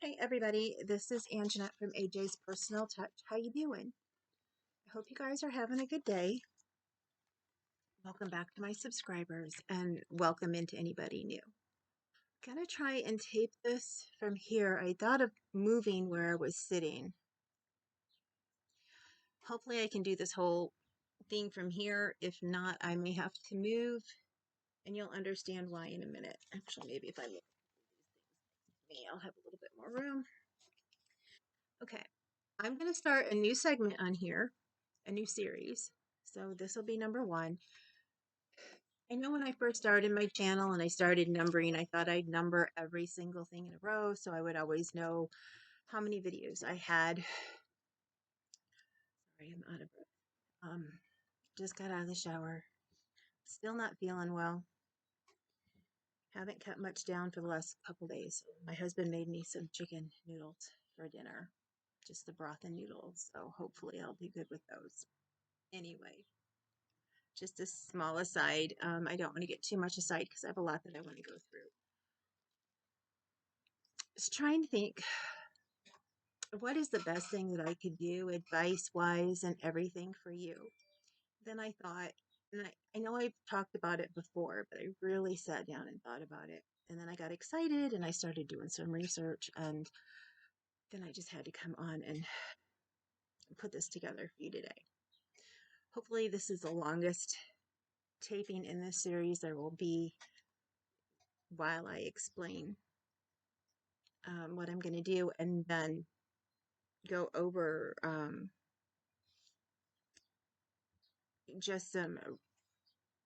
Hey everybody, this is Anjanette from AJ's Personal Touch. How you doing? I hope you guys are having a good day. Welcome back to my subscribers and welcome into anybody new. Gonna try and tape this from here. I thought of moving where I was sitting. Hopefully I can do this whole thing from here. If not, I may have to move and you'll understand why in a minute. Actually, maybe if I look at these things, I'll have a little bit more room. Okay, I'm gonna start a new segment on here, a new series. So this will be number 1. I know when I first started my channel and I started numbering, I thought I'd number every single thing in a row so I would always know how many videos I had. Sorry, I'm out of breath. Just got out of the shower. Still not feeling well. Haven't cut much down for the last couple days. My husband made me some chicken noodles for dinner. Just the broth and noodles, so hopefully I'll be good with those. Anyway, just a small aside. I don't want to get too much aside because I have a lot that I want to go through. Just trying to think, what is the best thing that I could do advice wise and everything for you? Then I thought, and I know I've talked about it before, but I really sat down and thought about it. And then I got excited and I started doing some research, and then I just had to come on and put this together for you today. Hopefully, this is the longest taping in this series there will be while I explain what I'm going to do, and then go over just some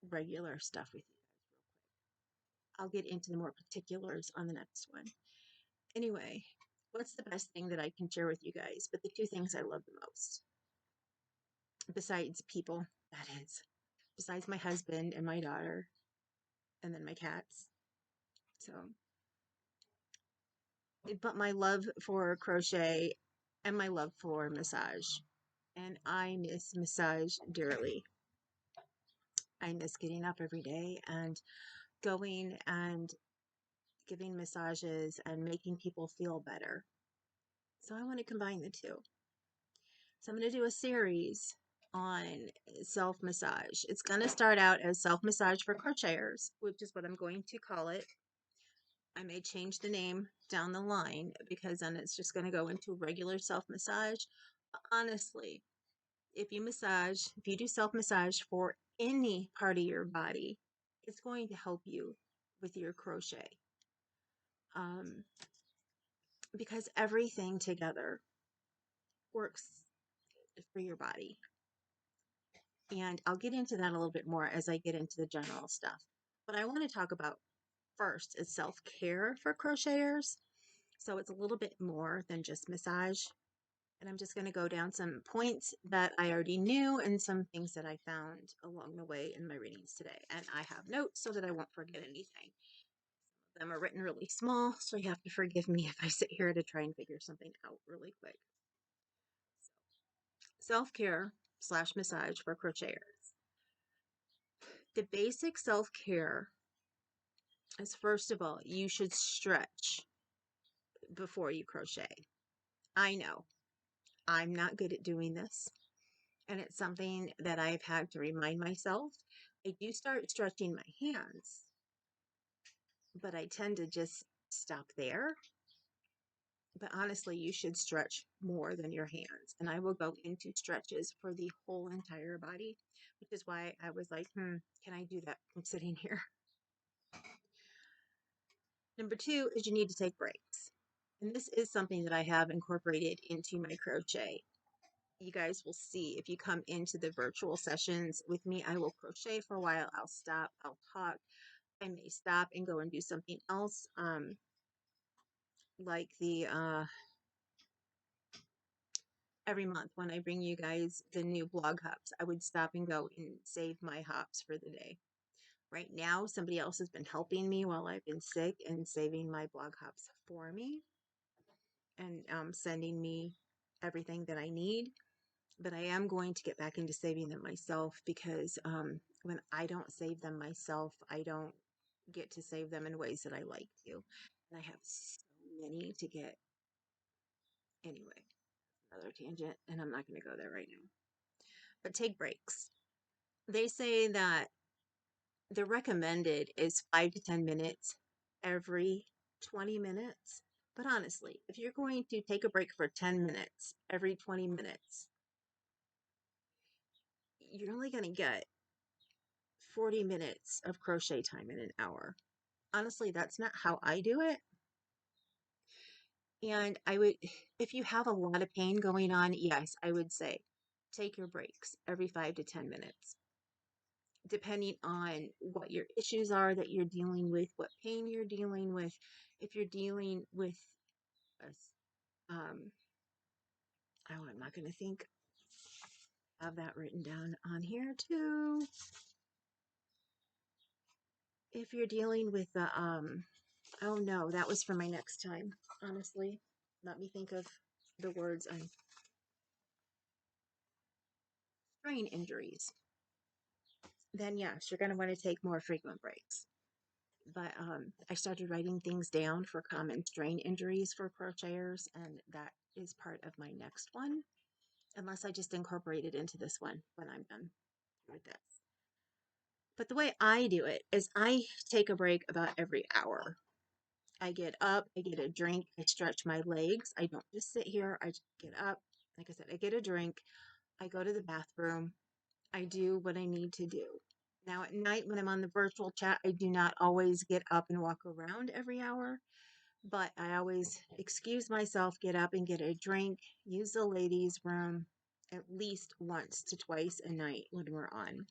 regular stuff with you guys real quick. I'll get into the more particulars on the next one. Anyway, what's the best thing that I can share with you guys? But the 2 things I love the most, besides people, that is, besides my husband and my daughter, and then my cats. So, but my love for crochet and my love for massage. And I miss massage dearly. I miss getting up every day and going and giving massages and making people feel better. So I want to combine the 2. So I'm going to do a series on self massage. It's going to start out as self massage for crocheters, which is what I'm going to call it. I may change the name down the line because then it's just going to go into regular self massage. Honestly, if you do self massage for any part of your body, it's going to help you with your crochet. Because everything together works for your body. And I'll get into that a little bit more as I get into the general stuff. What I want to talk about first is self-care for crocheters. So it's a little bit more than just massage. And I'm just going to go down some points that I already knew and some things that I found along the way in my readings today. And I have notes so that I won't forget anything. Some of them are written really small, so you have to forgive me if I sit here to try and figure something out really quick. Self-care / massage for crocheters. The basic self-care is, first of all, you should stretch before you crochet. I know I'm not good at doing this, and it's something that I've had to remind myself. I do start stretching my hands, but I tend to just stop there. But honestly, you should stretch more than your hands. And I will go into stretches for the whole entire body, which is why I was like, can I do that from sitting here? Number 2 is you need to take breaks. And this is something that I have incorporated into my crochet. You guys will see if you come into the virtual sessions with me, I will crochet for a while. I'll stop, I'll talk. I may stop and go and do something else. Like every month when I bring you guys the new blog hops, I would stop and go and save my hops for the day. Right now, somebody else has been helping me while I've been sick and saving my blog hops for me and sending me everything that I need. But I am going to get back into saving them myself because when I don't save them myself, I don't get to save them in ways that I like to. And I have so many to get Anyway, another tangent, and I'm not going to go there right now. But take breaks. They say that the recommended is 5 to 10 minutes every 20 minutes. But honestly, if you're going to take a break for 10 minutes every 20 minutes, you're only going to get 40 minutes of crochet time in an hour. Honestly, that's not how I do it. And I would, if you have a lot of pain going on, yes, I would say take your breaks every 5 to 10 minutes, depending on what your issues are that you're dealing with, what pain you're dealing with. If you're dealing with, um, oh, I'm not going to think of that written down on here too. If you're dealing with the, oh no, that was for my next time, honestly. Let me think of the words on strain injuries. Then yes, you're going to want to take more frequent breaks. But I started writing things down for common strain injuries for crocheters, and that is part of my next one, unless I just incorporate it into this one when I'm done with this. But the way I do it is I take a break about every hour. I get up, I get a drink, I stretch my legs. I don't just sit here, I get up. Like I said, I get a drink, I go to the bathroom, I do what I need to do. Now, at night, when I'm on the virtual chat, I do not always get up and walk around every hour, but I always excuse myself, get up and get a drink, use the ladies' room at least once to twice a night when we're on.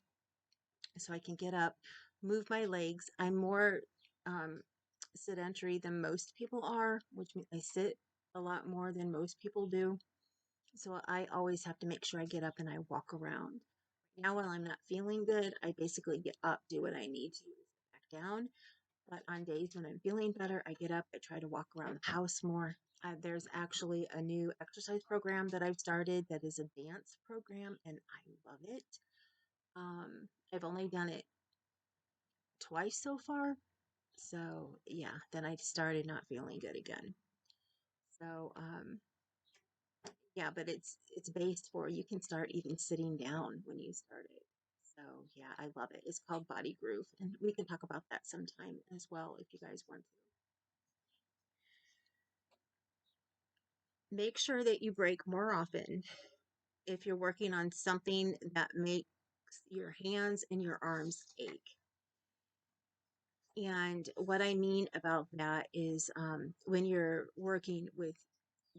So I can get up, move my legs. I'm more um, sedentary than most people are, which means I sit a lot more than most people do. So I always have to make sure I get up and I walk around. Now, while I'm not feeling good, I basically get up, do what I need to, back down. But on days when I'm feeling better, I get up, I try to walk around the house more. There's actually a new exercise program that I've started that is a dance program, and I love it. I've only done it twice so far. So yeah, then I started not feeling good again. So yeah, but it's based for you can start even sitting down when you start it. So yeah, I love it. It's called Body Groove, and we can talk about that sometime as well if you guys want to. Make sure that you break more often if you're working on something that makes your hands and your arms ache. And what I mean about that is when you're working with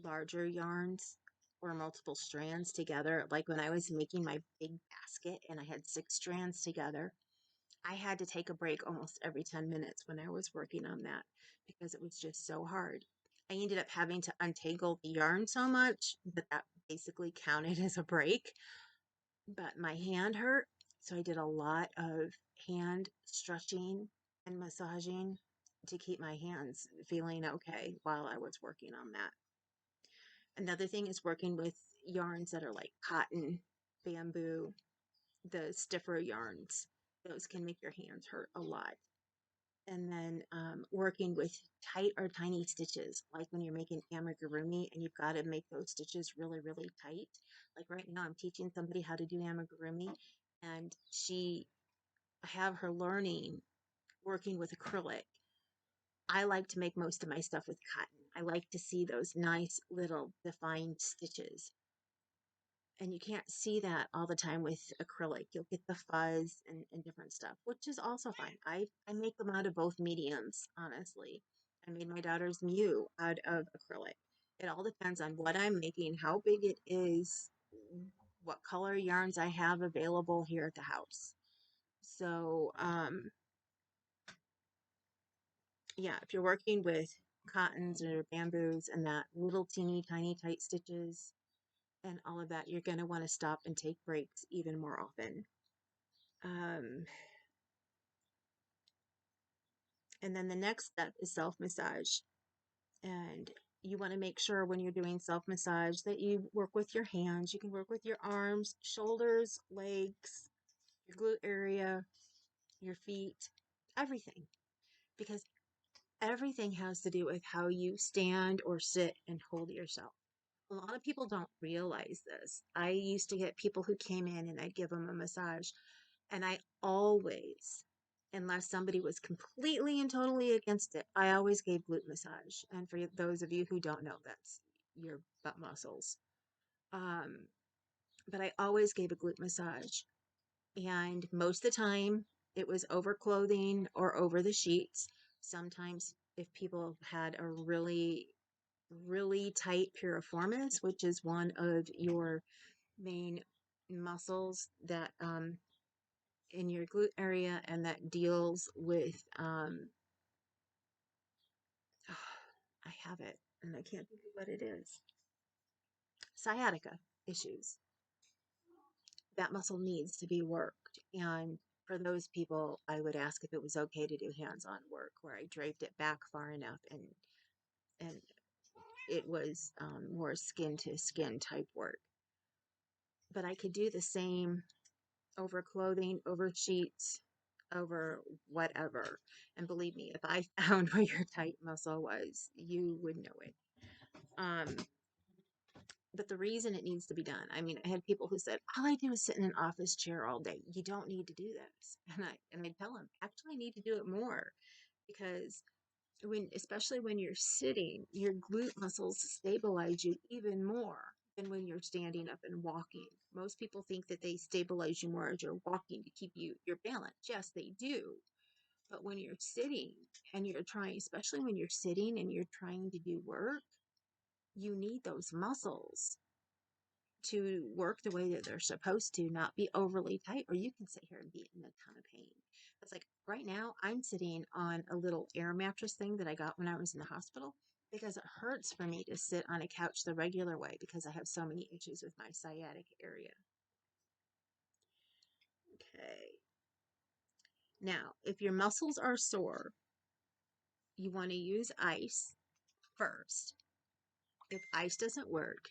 larger yarns or multiple strands together, like when I was making my big basket and I had 6 strands together, I had to take a break almost every 10 minutes when I was working on that because it was just so hard. I ended up having to untangle the yarn so much that that basically counted as a break, but my hand hurt. So I did a lot of hand stretching and massaging to keep my hands feeling okay while I was working on that. Another thing is working with yarns that are like cotton, bamboo, the stiffer yarns. Those can make your hands hurt a lot. And then working with tight or tiny stitches, like when you're making amigurumi and you've got to make those stitches really, really tight. Like right now, I'm teaching somebody how to do amigurumi, and I have her learning working with acrylic. I like to make most of my stuff with cotton. I like to see those nice little defined stitches. And you can't see that all the time with acrylic. You'll get the fuzz and different stuff, which is also fine. I make them out of both mediums, honestly. I made my daughter's Mew out of acrylic. It all depends on what I'm making, how big it is, what color yarns I have available here at the house. So, yeah, if you're working with cottons or bamboos and that little teeny tiny tight stitches and all of that, you're going to want to stop and take breaks even more often. Um, and then the next step is self massage. And you want to make sure when you're doing self massage that you work with your hands. You can work with your arms, shoulders, legs, your glute area, your feet, everything. Because everything has to do with how you stand or sit and hold yourself. A lot of people don't realize this. I used to get people who came in and I'd give them a massage, and I always, unless somebody was completely and totally against it, I always gave glute massage. And for those of you who don't know, that's your butt muscles. Um, but I always gave a glute massage. And most of the time, it was over clothing or over the sheets. Sometimes, if people had a really tight piriformis, which is one of your main muscles that in your glute area and that deals with I have it and I can't think of what it is. Sciatica issues. That muscle needs to be worked. And for those people, I would ask if it was okay to do hands-on work where I draped it back far enough and it was more skin to skin type work. But I could do the same over clothing, over sheets, over whatever. And believe me, if I found where your tight muscle was, you would know it. Um, but the reason it needs to be done, I mean, I had people who said, all I do is sit in an office chair all day. You don't need to do this. And I tell them, actually, I need to do it more because especially when you're sitting, your glute muscles stabilize you even more than when you're standing up and walking. Most people think that they stabilize you more as you're walking to keep your balance. Yes, they do. But when you're sitting and you're trying, especially when you're sitting and you're trying to do work, you need those muscles to work the way that they're supposed to, not be overly tight, or you can sit here and be in a ton of pain. It's like right now, I'm sitting on a little air mattress thing that I got when I was in the hospital because it hurts for me to sit on a couch the regular way because I have so many issues with my sciatic area. Okay. Now, if your muscles are sore, you want to use ice first. If ice doesn't work,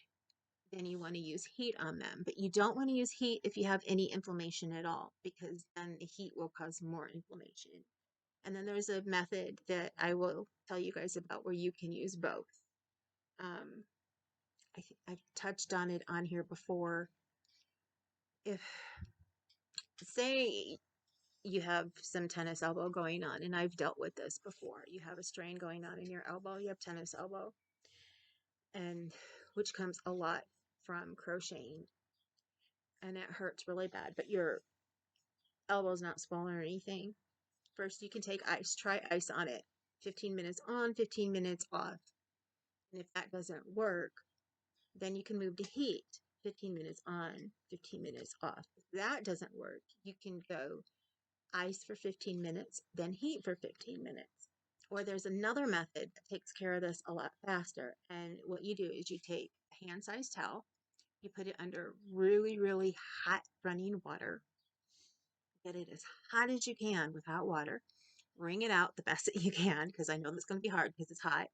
then you want to use heat on them. But you don't want to use heat if you have any inflammation at all, because then the heat will cause more inflammation. And then there's a method that I will tell you guys about where you can use both. Um, I've touched on it on here before. If, say, you have some tennis elbow going on, and I've dealt with this before. You have a strain going on in your elbow, you have tennis elbow, and which comes a lot from crocheting, and it hurts really bad, but your elbow's not swollen or anything. First, you can take ice, try ice on it. 15 minutes on, 15 minutes off. And if that doesn't work, then you can move to heat. 15 minutes on, 15 minutes off. If that doesn't work, you can go ice for 15 minutes, then heat for 15 minutes. Or there's another method that takes care of this a lot faster. And what you do is you take a hand-sized towel, you put it under really, really hot running water. Get it as hot as you can with hot water. Wring it out the best that you can, because I know that's going to be hard because it's hot.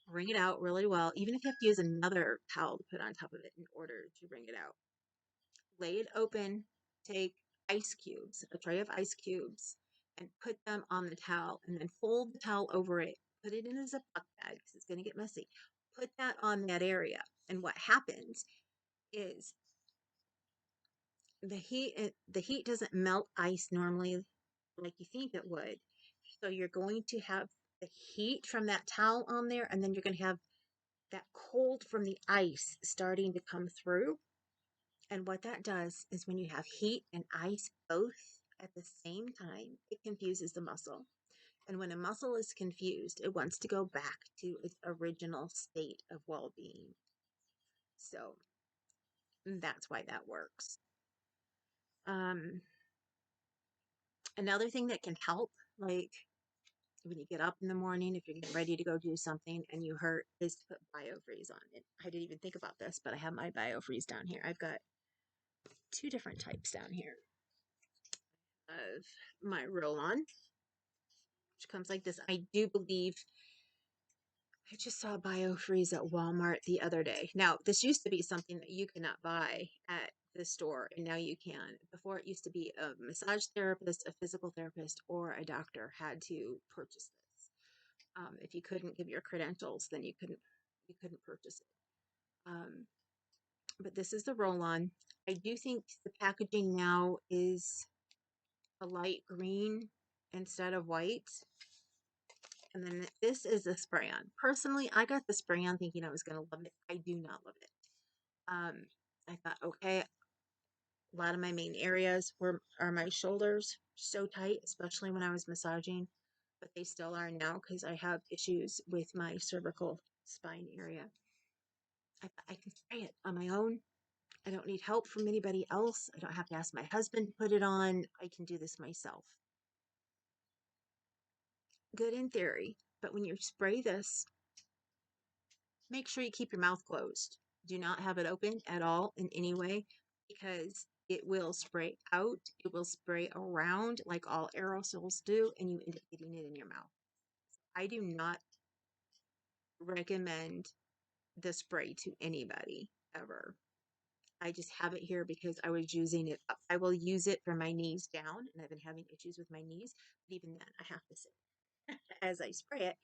Wring it out really well, even if you have to use another towel to put on top of it in order to wring it out. Lay it open, take ice cubes, a tray of ice cubes, and put them on the towel, and then fold the towel over it. Put it in a Ziploc bag because it's going to get messy. Put that on that area, and what happens is the heat doesn't melt ice normally like you think it would. So you're going to have the heat from that towel on there, and then you're going to have that cold from the ice starting to come through. And what that does is when you have heat and ice both at the same time, it confuses the muscle. And when a muscle is confused, it wants to go back to its original state of well-being. So that's why that works. Another thing that can help, like when you get up in the morning, if you're getting ready to go do something and you hurt, is to put BioFreeze on it. I didn't even think about this, but I have my BioFreeze down here. I've got two different types down here of my roll-on, which comes like this. I do believe I just saw BioFreeze at Walmart the other day. Now, this used to be something that you could not buy at the store, and now you can. Before, it used to be a massage therapist, a physical therapist, or a doctor had to purchase this. If you couldn't give your credentials, then you couldn't purchase it. But this is the roll-on. I do think the packaging now is a light green instead of white. And then this is a spray-on. Personally, I got the spray-on thinking I was going to love it. I do not love it. I thought, okay, a lot of my main areas are my shoulders, so tight, especially when I was massaging, but they still are now because I have issues with my cervical spine area. I can spray it on my own. I don't need help from anybody else. I don't have to ask my husband to put it on. I can do this myself. Good in theory, but when you spray this, make sure you keep your mouth closed. Do not have it open at all in any way because it will spray out. It will spray around like all aerosols do, and you end up getting it in your mouth. I do not recommend the spray to anybody ever. I just have it here because I was using it up. I will use it for my knees down, and I've been having issues with my knees, but even then, I have to sit as I spray it.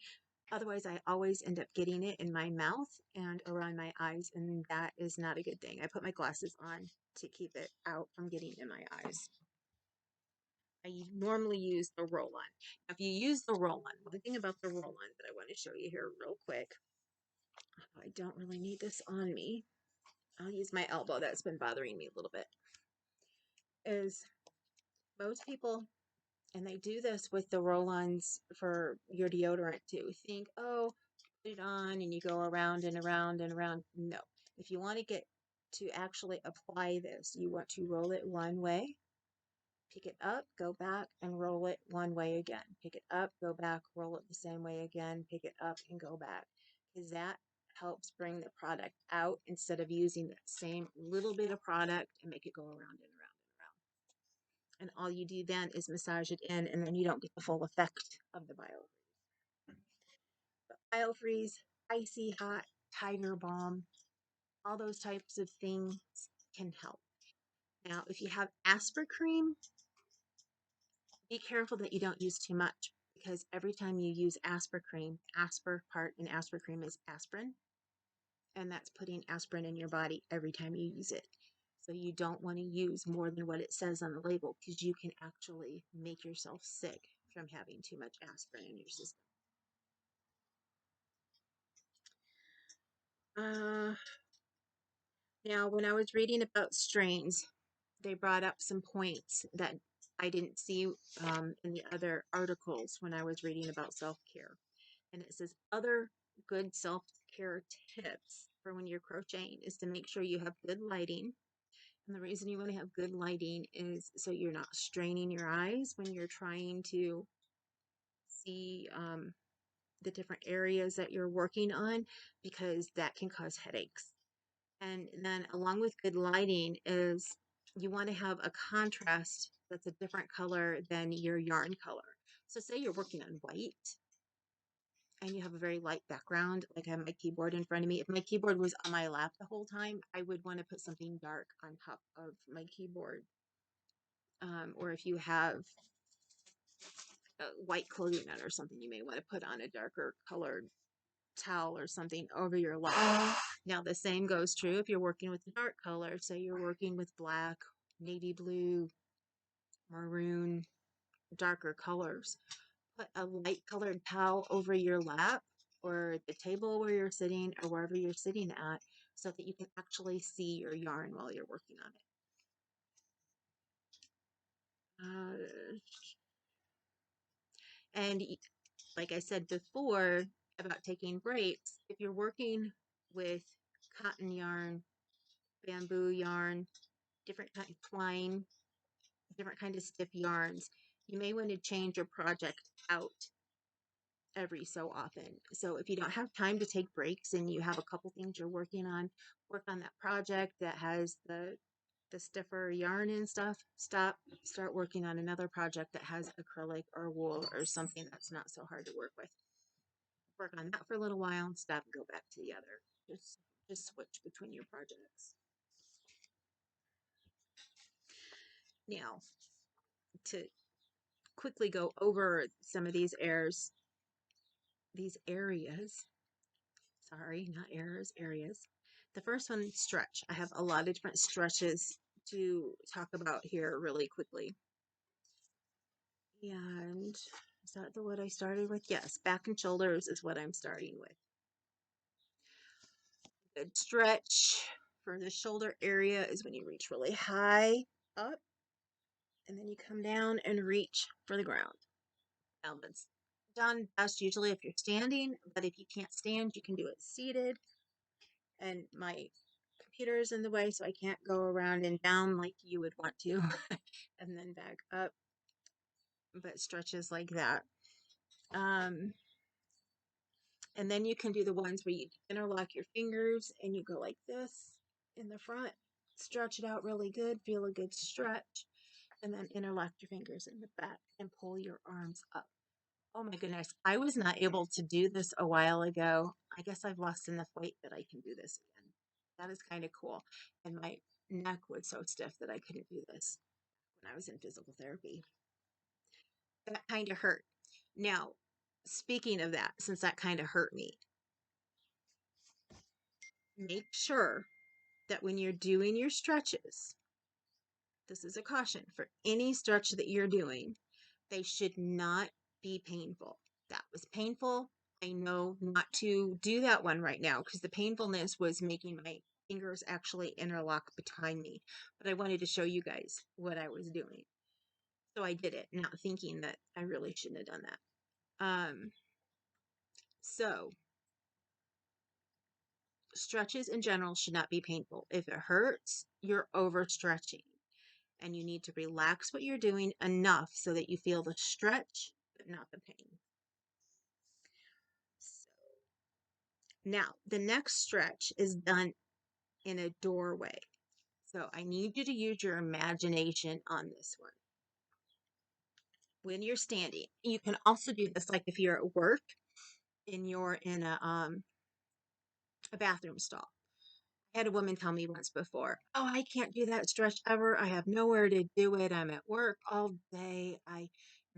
Otherwise, I always end up getting it in my mouth and around my eyes, and that is not a good thing. I put my glasses on to keep it out from getting in my eyes. I normally use the roll-on. If you use the roll-on, one thing about the roll-on that I want to show you here real quick, I don't really need this on me. I'll use my elbow. That's been bothering me a little bit. Is most people, and they do this with the roll-ons for your deodorant too, think, oh, put it on and you go around and around and around. No. If you want to get to actually apply this, you want to roll it one way, pick it up, go back, and roll it one way again. Pick it up, go back, roll it the same way again, pick it up, and go back. Because that helps bring the product out instead of using that same little bit of product and make it go around and around and around. And all you do then is massage it in, and then you don't get the full effect of the biofreeze. But biofreeze, icy hot, tiger balm, all those types of things can help. Now, if you have Aspercream, be careful that you don't use too much because every time you use Aspercream, Asper part in Aspercream is aspirin, and that's putting aspirin in your body every time you use it. So you don't want to use more than what it says on the label because you can actually make yourself sick from having too much aspirin in your system. Now, when I was reading about strains, they brought up some points that I didn't see in the other articles when I was reading about self-care. And it says other good self-care tips for when you're crocheting is to make sure you have good lighting. And the reason you want to have good lighting is so you're not straining your eyes when you're trying to see the different areas that you're working on because that can cause headaches. And then along with good lighting is you want to have a contrast that's a different color than your yarn color. So say you're working on white and you have a very light background, like I have my keyboard in front of me. If my keyboard was on my lap the whole time, I would want to put something dark on top of my keyboard. Or if you have white clothing on or something, you may want to put on a darker colored towel or something over your lap. Now the same goes true if you're working with a dark color. Say you're working with black, navy blue, maroon, darker colors. Put a light colored towel over your lap or the table where you're sitting or wherever you're sitting at so that you can actually see your yarn while you're working on it. And like I said before about taking breaks, if you're working with cotton yarn, bamboo yarn, different kind of twine, different kind of stiff yarns, you may want to change your project out every so often. So if you don't have time to take breaks and you have a couple things you're working on, work on that project that has the stiffer yarn and stuff, start working on another project that has acrylic or wool or something that's not so hard to work with. Work on that for a little while, stop and go back to the other. Just switch between your projects. Now, to quickly go over some of these areas, sorry, not errors, areas. The first one, stretch. I have a lot of different stretches to talk about here really quickly. And is that what I started with? Yes, back and shoulders is what I'm starting with. Good stretch for the shoulder area is when you reach really high up and then you come down and reach for the ground. Now that's done best usually if you're standing, but if you can't stand, you can do it seated. And my computer is in the way, so I can't go around and down like you would want to, and then back up, but stretches like that. And then you can do the ones where you interlock your fingers and you go like this in the front, stretch it out really good, feel a good stretch, and then interlock your fingers in the back and pull your arms up. Oh my goodness, I was not able to do this a while ago. I guess I've lost enough weight that I can do this again. That is kind of cool. And my neck was so stiff that I couldn't do this when I was in physical therapy. That kind of hurt. Now, speaking of that, since that kind of hurt me, make sure that when you're doing your stretches, this is a caution for any stretch that you're doing, they should not be painful. That was painful. I know not to do that one right now because the painfulness was making my fingers actually interlock behind me. But I wanted to show you guys what I was doing. So I did it, not thinking that I really shouldn't have done that. So stretches in general should not be painful. If it hurts, you're overstretching. And you need to relax what you're doing enough so that you feel the stretch, but not the pain. So now the next stretch is done in a doorway. So I need you to use your imagination on this one. When you're standing, you can also do this like if you're at work and you're in a bathroom stall. I had a woman tell me once before, oh, I can't do that stretch ever. I have nowhere to do it. I'm at work all day. And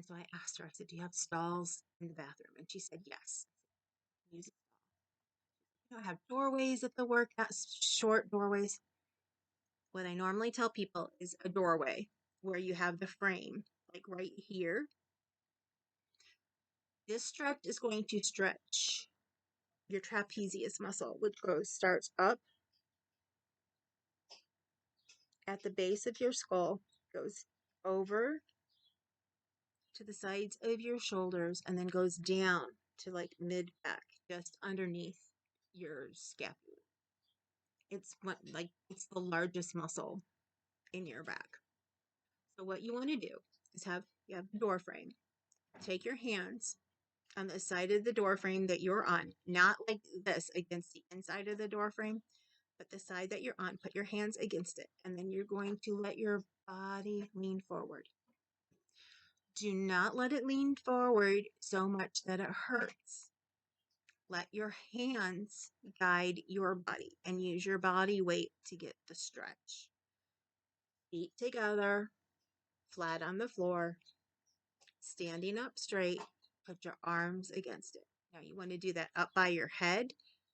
so I asked her, I said, do you have stalls in the bathroom? And she said, yes. Use it. You know, I have doorways at the work, not short doorways. What I normally tell people is a doorway where you have the frame, like right here. This stretch is going to stretch your trapezius muscle, which starts up at the base of your skull, goes over to the sides of your shoulders, and then goes down to like mid back, just underneath your scapula. It's the largest muscle in your back. So what you want to do is you have the door frame. Take your hands on the side of the door frame that you're on, not like this against the inside of the door frame, but the side that you're on. Put your hands against it, and then you're going to let your body lean forward. Do not let it lean forward so much that it hurts. Let your hands guide your body and use your body weight to get the stretch. Feet together, flat on the floor, standing up straight. Put your arms against it. Now you want to do that up by your head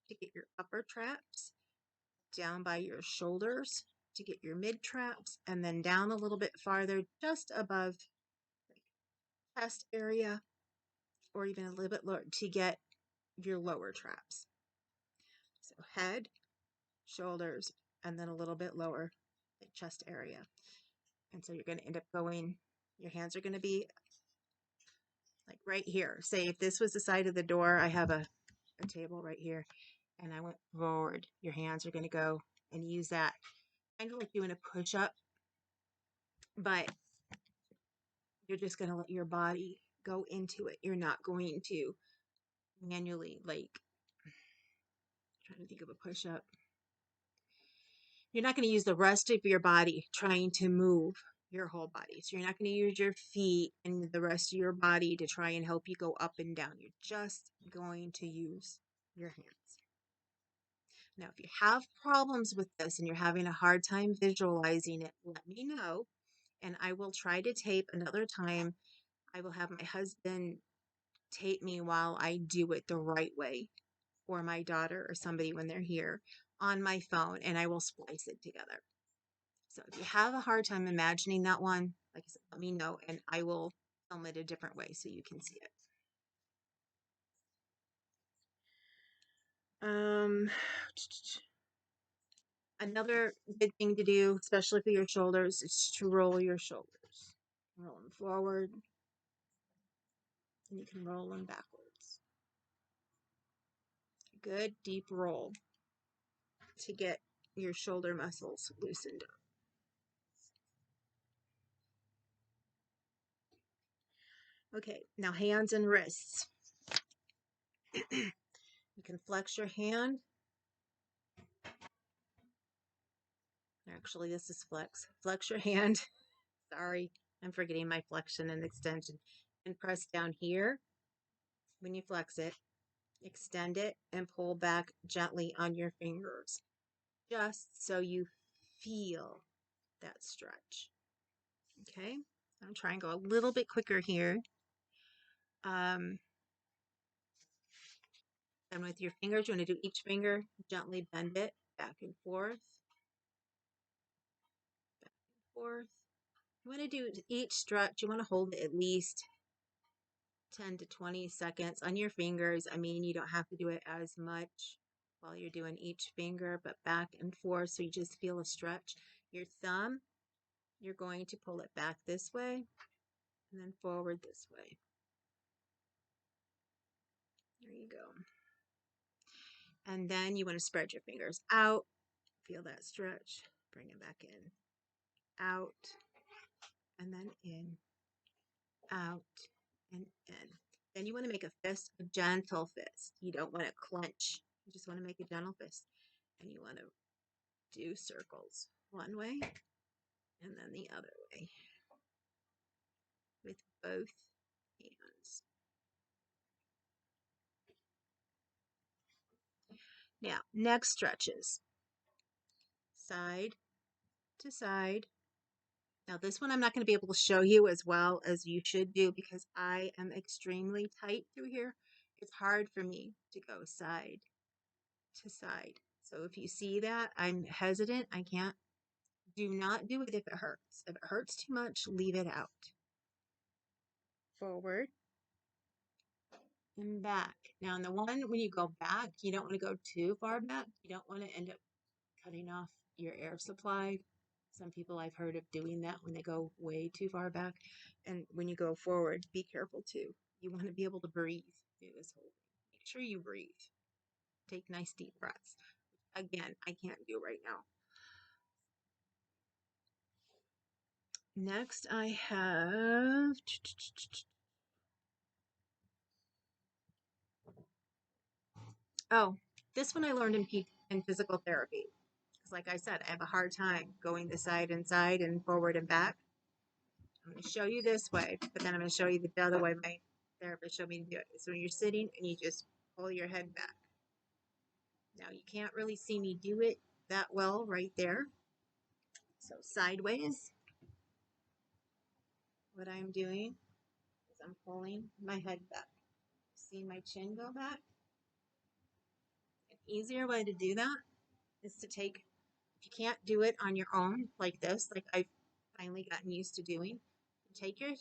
to get your upper traps, down by your shoulders to get your mid traps, and then down a little bit farther just above chest area or even a little bit lower to get your lower traps. So head, shoulders, and then a little bit lower, like chest area. And so you're going to end up going, your hands are going to be like right here. Say if this was the side of the door, I have a table right here, and I went forward. Your hands are going to go and use that, kind of like doing a push-up, but you're just going to let your body go into it. You're not going to manually, like, trying to think of a push-up. You're not going to use the rest of your body trying to move your whole body. So you're not going to use your feet and the rest of your body to try and help you go up and down. You're just going to use your hands. Now, if you have problems with this and you're having a hard time visualizing it, let me know, and I will try to tape another time. I will have my husband tape me while I do it the right way, or my daughter or somebody when they're here. on my phone and I will splice it together. So if you have a hard time imagining that one, like I said, let me know and I will film it a different way so you can see it. Another good thing to do, especially for your shoulders, is to roll your shoulders. Roll them forward, and you can roll them backwards. Good deep roll to get your shoulder muscles loosened up. Okay, now hands and wrists. You can flex your hand. Actually, this is flex. Flex your hand. Sorry, I'm forgetting my flexion and extension. And press down here when you flex it. Extend it and pull back gently on your fingers, just so you feel that stretch. Okay, I'm trying to go a little bit quicker here. And with your fingers, you want to do each finger, gently bend it back and forth, back and forth. You want to do each stretch, you want to hold it at least 10 to 20 seconds on your fingers. I mean, you don't have to do it as much while you're doing each finger, but back and forth so you just feel a stretch. Your thumb, you're going to pull it back this way and then forward this way. There you go. And then you want to spread your fingers out. Feel that stretch. Bring it back in. Out. And then in. Out. And in. Then you want to make a fist, a gentle fist. You don't want to clench. You just want to make a gentle fist. And you want to do circles. One way. And then the other way. With both hands. Now, neck stretches. Side to side. Now this one I'm not going to be able to show you as well as you should do because I am extremely tight through here. It's hard for me to go side to side. So if you see that, I'm hesitant. I can't. Do not do it if it hurts. If it hurts too much, leave it out. Forward and back. Now in the one, when you go back, you don't want to go too far back. You don't want to end up cutting off your air supply. Some people I've heard of doing that when they go way too far back. And when you go forward, be careful too. You want to be able to breathe through this whole thing. Make sure you breathe. Take nice deep breaths. Again, I can't do right now. Next, I have this one I learned in physical therapy. Because like I said, I have a hard time going the side and side and forward and back. I'm going to show you this way, but then I'm going to show you the other way my therapist showed me to do it. So when you're sitting and you just pull your head back. Now you can't really see me do it that well right there. So sideways, what I'm doing is I'm pulling my head back. See my chin go back? An easier way to do that is to take, if you can't do it on your own like this, like I've finally gotten used to doing, take your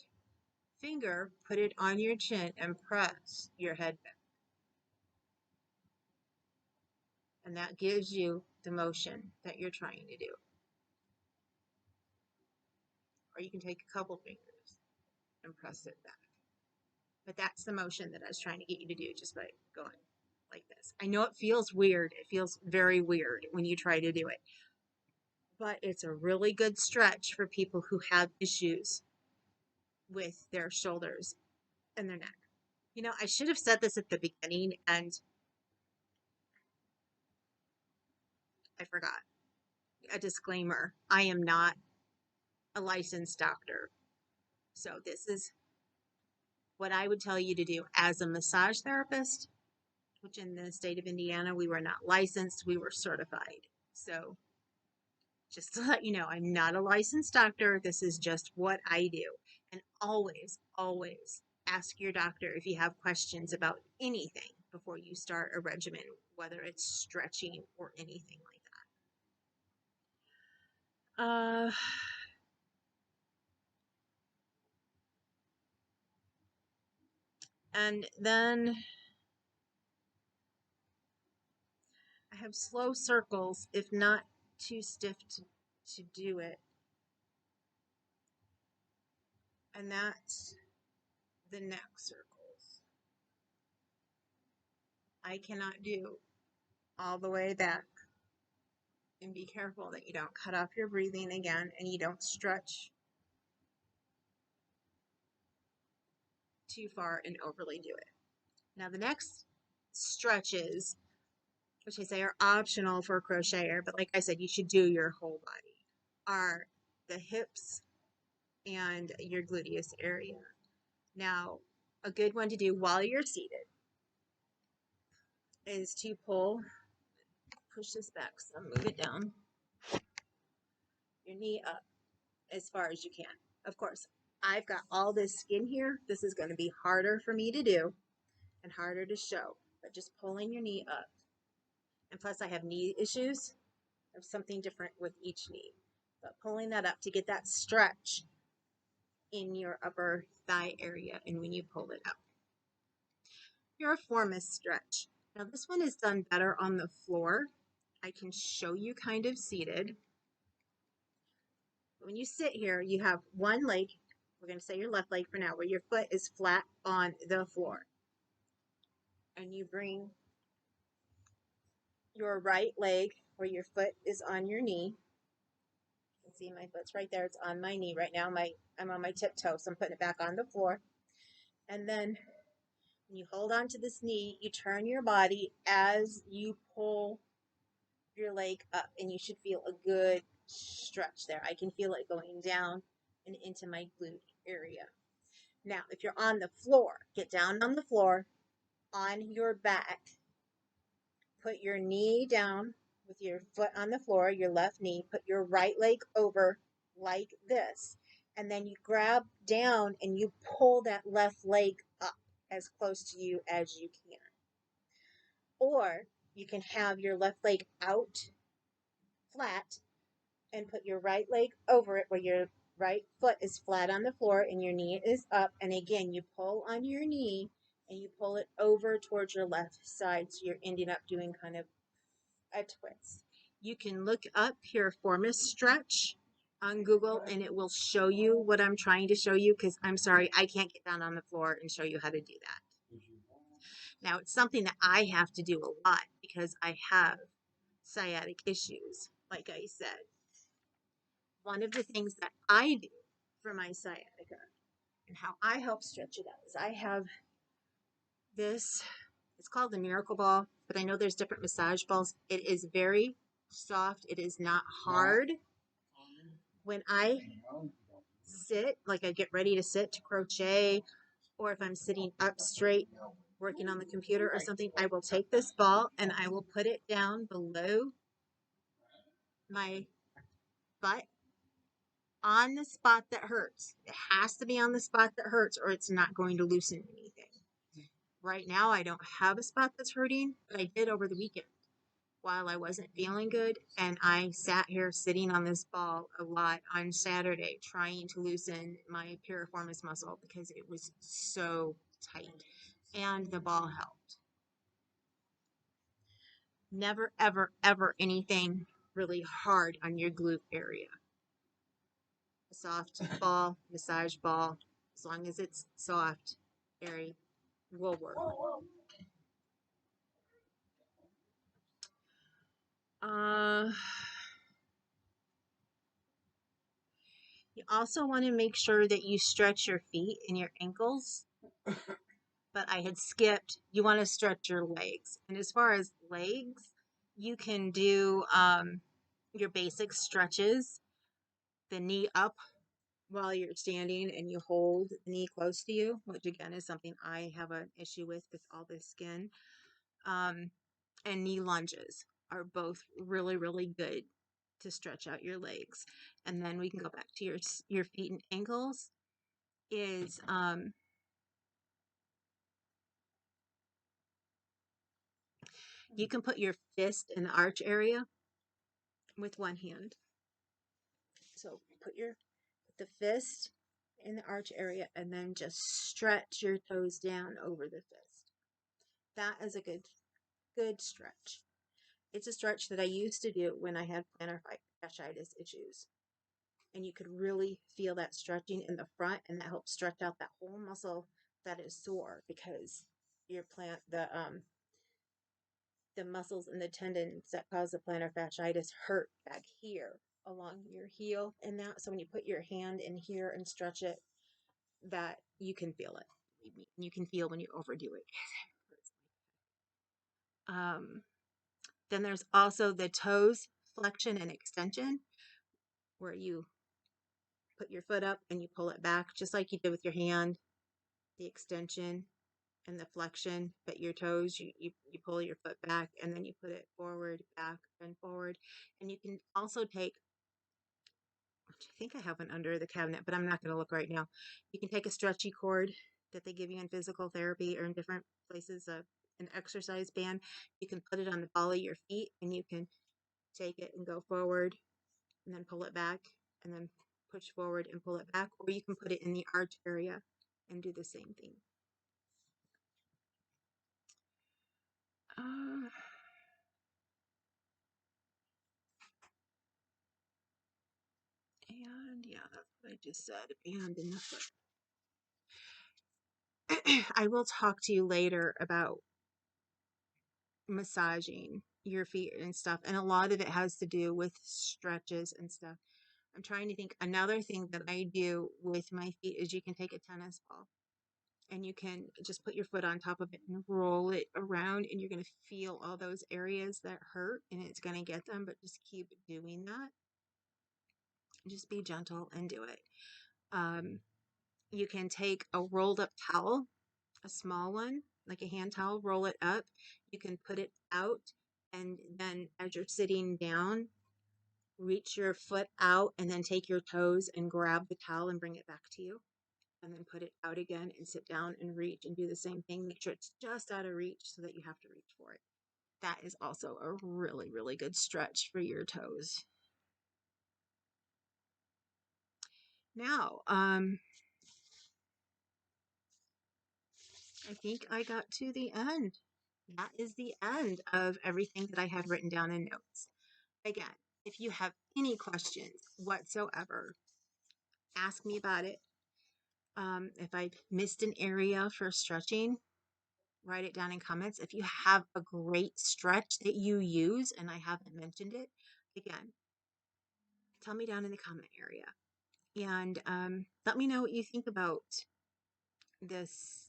finger, put it on your chin and press your head back. And that gives you the motion that you're trying to do. Or you can take a couple fingers and press it back. But that's the motion that I was trying to get you to do just by going like this. I know it feels weird. It feels very weird when you try to do it. But it's a really good stretch for people who have issues with their shoulders and their neck. You know, I should have said this at the beginning and I forgot. A disclaimer, I am not a licensed doctor. So this is what I would tell you to do as a massage therapist, which in the state of Indiana, we were not licensed, we were certified. So just to let you know, I'm not a licensed doctor. This is just what I do. And always, always ask your doctor if you have questions about anything. before you start a regimen, whether it's stretching or anything like that. And then I have slow circles, if not too stiff to do it. And that's the neck circles. I cannot do all the way back. And be careful that you don't cut off your breathing again and you don't stretch too far and overly do it. Now the next stretches, which I say are optional for a crocheter, but like I said, you should do your whole body, are the hips and your gluteus area. Now, a good one to do while you're seated is to push this back, so move it down, your knee up as far as you can. Of course, I've got all this skin here. This is going to be harder for me to do and harder to show, but just pulling your knee up. And plus I have knee issues. There's something different with each knee, but pulling that up to get that stretch in your upper thigh area and when you pull it up. Your piriformis stretch. Now this one is done better on the floor. I can show you kind of seated. When you sit here, you have one leg, we're going to say your left leg for now, where your foot is flat on the floor. And you bring your right leg where your foot is on your knee. You can see my foot's right there. It's on my knee right now. I'm on my tiptoe, so I'm putting it back on the floor. And then when you hold on to this knee, you turn your body as you pull your leg up, and you should feel a good stretch there. I can feel it going down and into my glute area. Now, if you're on the floor, get down on the floor, on your back, put your knee down with your foot on the floor, your left knee, put your right leg over like this, and then you grab down and you pull that left leg up as close to you as you can. Or you can have your left leg out flat and put your right leg over it where your right foot is flat on the floor and your knee is up. And again, you pull on your knee and you pull it over towards your left side. So you're ending up doing kind of a twist. You can look up piriformis stretch on Google and it will show you what I'm trying to show you, because I'm sorry, I can't get down on the floor and show you how to do that. Now, it's something that I have to do a lot because I have sciatic issues, like I said. One of the things that I do for my sciatica and how I help stretch it out is I have this, it's called the Miracle Ball, but I know there's different massage balls. It is very soft. It is not hard. When I sit, like I get ready to sit to crochet, or if I'm sitting up straight working on the computer or something, I will take this ball and I will put it down below my butt on the spot that hurts. It has to be on the spot that hurts or it's not going to loosen anything. Right now, I don't have a spot that's hurting, but I did over the weekend while I wasn't feeling good. And I sat here sitting on this ball a lot on Saturday trying to loosen my piriformis muscle because it was so tight. And the ball helped. Never, ever, ever anything really hard on your glute area. A soft ball, massage ball, as long as it's soft, airy, will work. You also want to make sure that you stretch your feet and your ankles. But I had skipped, you want to stretch your legs. And as far as legs, you can do your basic stretches, the knee up while you're standing and you hold the knee close to you, which again is something I have an issue with all this skin. And knee lunges are both really, really good to stretch out your legs. And then we can go back to your feet and ankles is You can put your fist in the arch area with one hand. So put the fist in the arch area and then just stretch your toes down over the fist. That is a good stretch. It's a stretch that I used to do when I had plantar fasciitis issues. And you could really feel that stretching in the front, and that helps stretch out that whole muscle that is sore because your the muscles and the tendons that cause the plantar fasciitis hurt back here along your heel and that. So when you put your hand in here and stretch it, that you can feel it. You can feel when you overdo it. Um, then there's also the toes flexion and extension, where you put your foot up and you pull it back, just like you did with your hand, the extension and the flexion, but your toes, you pull your foot back and then you put it forward, back, and forward. And you can also take, which I think I have one under the cabinet, but I'm not going to look right now. You can take a stretchy cord that they give you in physical therapy or in different places, an exercise band. You can put it on the ball of your feet and you can take it and go forward and then pull it back and then push forward and pull it back, or you can put it in the arch area and do the same thing. Uh, and yeah, that's what I just said. And in the foot. I will talk to you later about massaging your feet and stuff, and a lot of it has to do with stretches and stuff. I'm trying to think. Another thing that I do with my feet is you can take a tennis ball and you can just put your foot on top of it and roll it around, and you're going to feel all those areas that hurt and it's going to get them, but just keep doing that. Just be gentle and do it. You can take a rolled up towel, a small one, like a hand towel, roll it up. You can put it out, and then as you're sitting down, reach your foot out and then take your toes and grab the towel and bring it back to you. And then put it out again and sit down and reach and do the same thing. Make sure it's just out of reach so that you have to reach for it. That is also a really, really good stretch for your toes. Now, I think I got to the end. That is the end of everything that I had written down in notes. Again, if you have any questions whatsoever, ask me about it. If I missed an area for stretching, write it down in comments. If you have a great stretch that you use and I haven't mentioned it, again, tell me down in the comment area. And let me know what you think about this.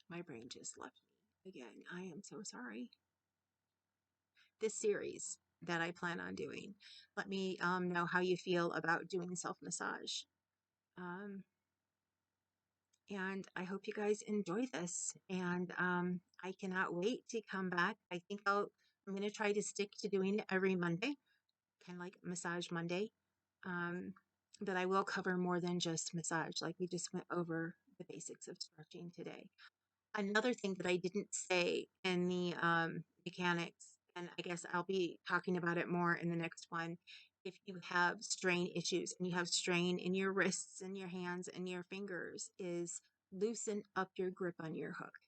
My brain just left me again. I am so sorry. This series that I plan on doing. Let me know how you feel about doing self-massage. And I hope you guys enjoy this. And I cannot wait to come back. I'm going to try to stick to doing it every Monday, kind of like Massage Monday. But I will cover more than just massage, like we just went over the basics of stretching today. Another thing that I didn't say in the mechanics, and I guess I'll be talking about it more in the next one. If you have strain issues and you have strain in your wrists and your hands and your fingers, is loosen up your grip on your hook.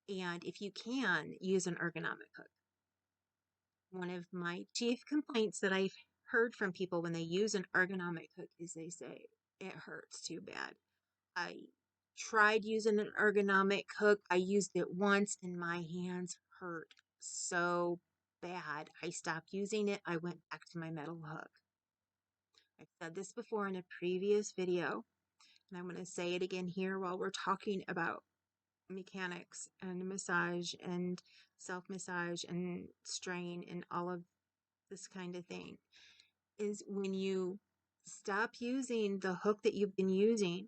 And if you can, use an ergonomic hook. One of my chief complaints that I've heard from people when they use an ergonomic hook is they say it hurts too bad. I tried using an ergonomic hook. I used it once and my hands hurt so bad. I stopped using it. I went back to my metal hook. I've said this before in a previous video, and I'm going to say it again here while we're talking about mechanics and massage and self-massage and strain and all of this kind of thing, is when you stop using the hook that you've been using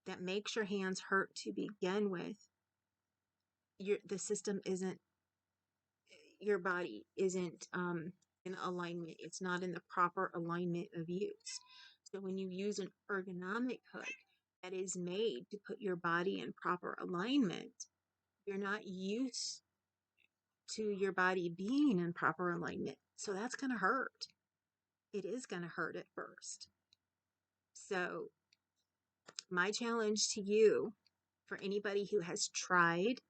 that makes your hands hurt to begin with, the system isn't, your body isn't in alignment. It's not in the proper alignment of use. So when you use an ergonomic hook, that is made to put your body in proper alignment. You're not used to your body being in proper alignment. So that's going to hurt. It is going to hurt at first. So, my challenge to you, for anybody who has tried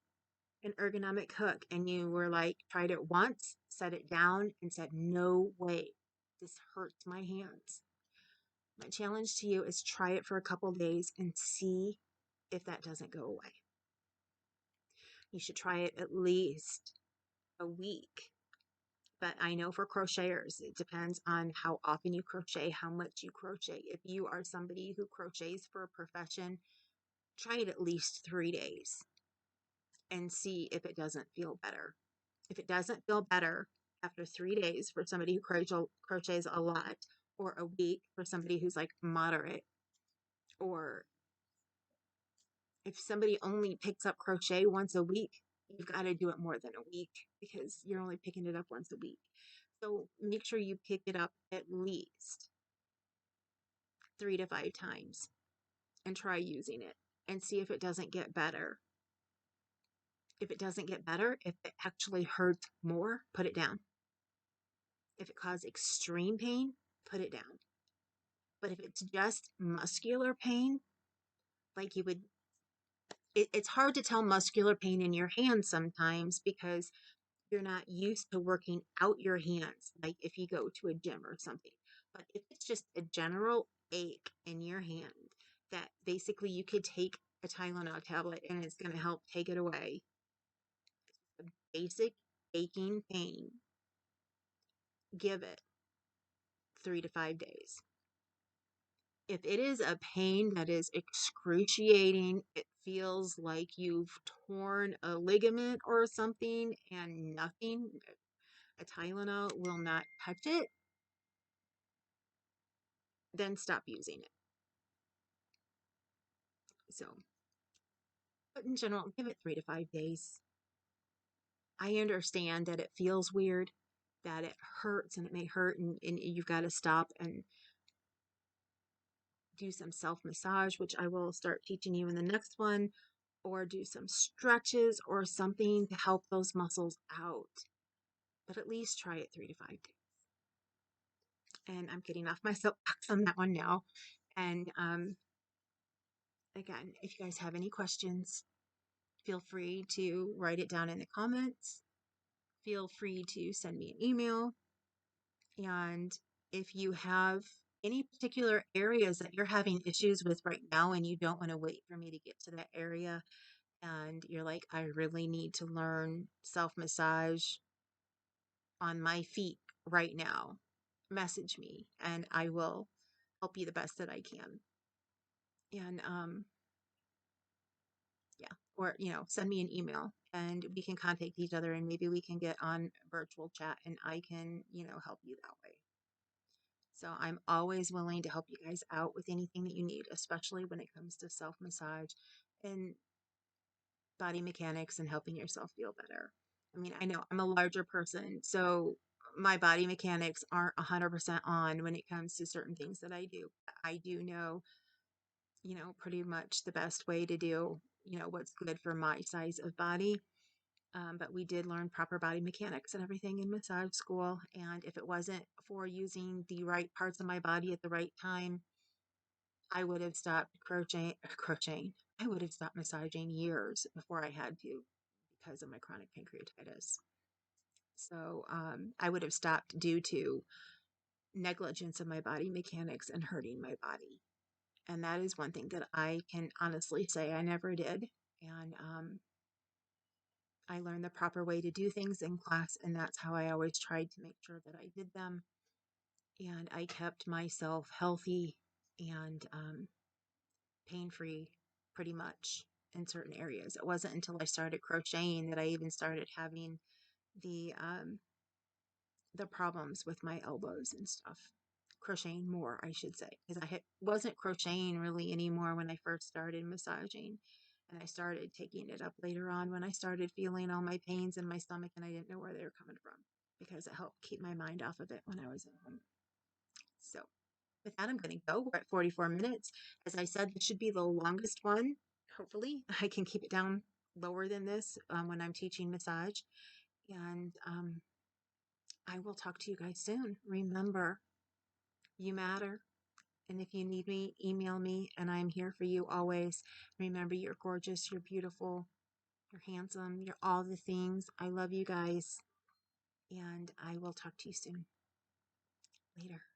an ergonomic hook and you were like, tried it once, set it down, and said, no way, this hurts my hands. My challenge to you is try it for a couple days and see if that doesn't go away. You should try it at least a week. But I know for crocheters, it depends on how often you crochet, how much you crochet. If you are somebody who crochets for a profession, try it at least 3 days and see if it doesn't feel better. If it doesn't feel better after 3 days for somebody who crochets a lot, or a week for somebody who's like moderate, or if somebody only picks up crochet once a week, you've got to do it more than a week because you're only picking it up once a week. So make sure you pick it up at least 3 to 5 times and try using it and see if it doesn't get better. If it doesn't get better, if it actually hurts more, put it down. If it causes extreme pain, put it down. But if it's just muscular pain, like you would, it's hard to tell muscular pain in your hands sometimes because you're not used to working out your hands, like if you go to a gym or something. But if it's just a general ache in your hand, that basically you could take a Tylenol tablet and it's going to help take it away. The basic aching pain, give it 3 to 5 days. If it is a pain that is excruciating, it feels like you've torn a ligament or something and nothing, a Tylenol will not touch it, then stop using it. So, but in general, give it 3 to 5 days. I understand that it feels weird, that it hurts and it may hurt, and you've got to stop and do some self-massage, which I will start teaching you in the next one, or do some stretches or something to help those muscles out. But at least try it 3 to 5 days. And I'm getting off my soapbox on that one now. And again, if you guys have any questions, feel free to write it down in the comments. Feel free to send me an email. And if you have any particular areas that you're having issues with right now and you don't want to wait for me to get to that area, and you're like, I really need to learn self-massage on my feet right now, message me and I will help you the best that I can. And yeah, or send me an email and we can contact each other and maybe we can get on virtual chat and I can, help you that way. So I'm always willing to help you guys out with anything that you need, especially when it comes to self-massage and body mechanics and helping yourself feel better. I mean, I know I'm a larger person, so my body mechanics aren't 100% on when it comes to certain things that I do. I do know, pretty much the best way to do, what's good for my size of body. But we did learn proper body mechanics and everything in massage school. And if it wasn't for using the right parts of my body at the right time, I would have stopped crocheting. I would have stopped massaging years before I had to because of my chronic pancreatitis. So I would have stopped due to negligence of my body mechanics and hurting my body. And that is one thing that I can honestly say I never did. And I learned the proper way to do things in class, and that's how I always tried to make sure that I did them. And I kept myself healthy and pain-free pretty much in certain areas. It wasn't until I started crocheting that I even started having the problems with my elbows and stuff. Crocheting more, I should say, because wasn't crocheting really anymore when I first started massaging. And I started taking it up later on when I started feeling all my pains in my stomach and I didn't know where they were coming from because it helped keep my mind off of it when I was at home. So with that, I'm going to go. We're at 44 minutes. As I said, this should be the longest one. Hopefully, I can keep it down lower than this when I'm teaching massage. And I will talk to you guys soon. Remember, you matter. And if you need me, email me, and I'm here for you always. Remember, you're gorgeous, you're beautiful, you're handsome, you're all the things. I love you guys, and I will talk to you soon. Later.